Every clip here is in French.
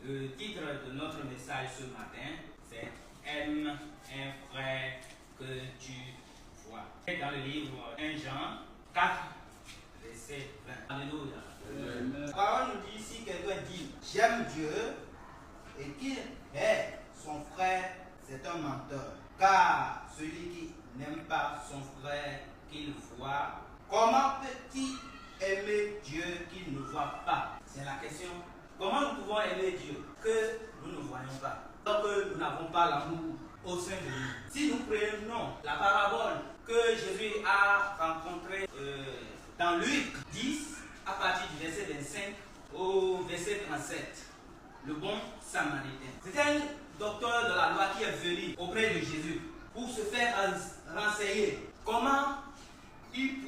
Le titre de notre message ce matin, c'est Aime un frère que tu vois. Dans le livre 1 Jean 4, verset 20. Alléluia. La parole nous dit, si quelqu'un dit j'aime Dieu et qu'il hait son frère, c'est un menteur. Car celui qui n'aime pas son frère qu'il voit, comment peut-il aimer Dieu qu'il ne voit pas? C'est la question. Comment nous pouvons aimer Dieu que nous ne voyons pas? Donc nous n'avons pas l'amour au sein de nous. Si nous prenons la parabole que Jésus a rencontrée dans Luc 10, à partir du verset 25 au verset 37, le bon samaritain. C'est un docteur de la loi qui est venu auprès de Jésus pour se faire renseigner comment il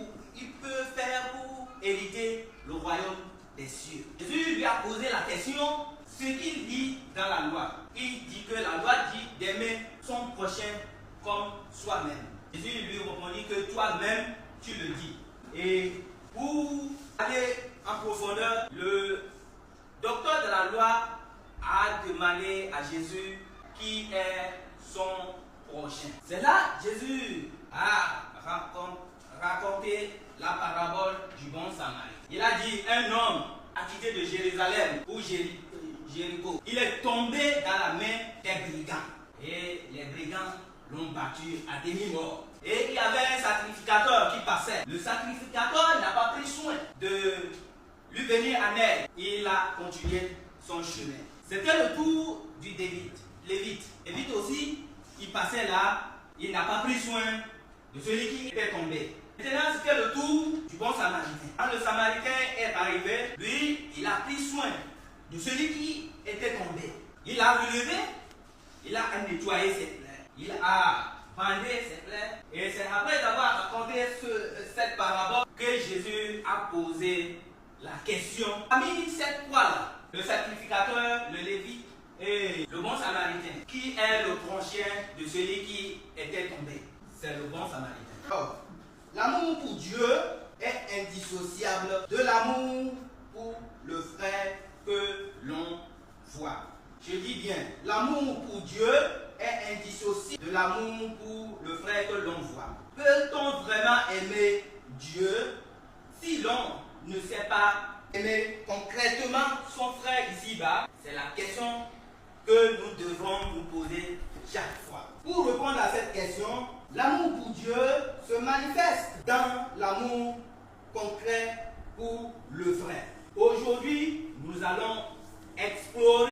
peut faire pour hériter le royaume des cieux. Jésus lui a posé la question, ce qu'il dit dans la loi. Il dit que la loi dit d'aimer son prochain comme soi-même. Jésus lui répondit que toi-même tu le dis. Et pour aller en profondeur, le docteur de la loi a demandé à Jésus qui est son prochain. C'est là Jésus a raconté la parabole du bon samaritain. Il a dit, un homme a quitté de Jérusalem pour Jéricho. Il est tombé dans la main des brigands. Et les brigands l'ont battu à demi-mort. Et il y avait un sacrificateur qui passait. Le sacrificateur n'a pas pris soin de lui venir en aide. Il a continué son chemin. C'était le tour du Lévite. Lévite aussi, il passait là. Il n'a pas pris soin de celui qui était tombé. Maintenant, c'était le tour du bon samaritain. Quand le samaritain est arrivé, lui, il a pris soin de celui qui était tombé. Il a relevé, il a nettoyé ses plaies, il a bandé ses plaies. Et c'est après avoir raconté cette parabole que Jésus a posé la question. Parmi cette fois-là, le sacrificateur, le Lévite et le bon samaritain, qui est le prochain de celui qui était tombé? C'est le bon samaritain. Oh. L'amour pour Dieu est indissociable de l'amour pour le frère que l'on voit. Je dis bien, l'amour pour Dieu est indissociable de l'amour pour le frère que l'on voit. Peut-on vraiment aimer Dieu si l'on ne sait pas aimer concrètement son frère ici-bas? C'est la question que nous devrons nous poser chaque fois. Pour répondre à cette question, l'amour pour Dieu se manifeste dans l'amour concret pour le frère. Aujourd'hui, nous allons explorer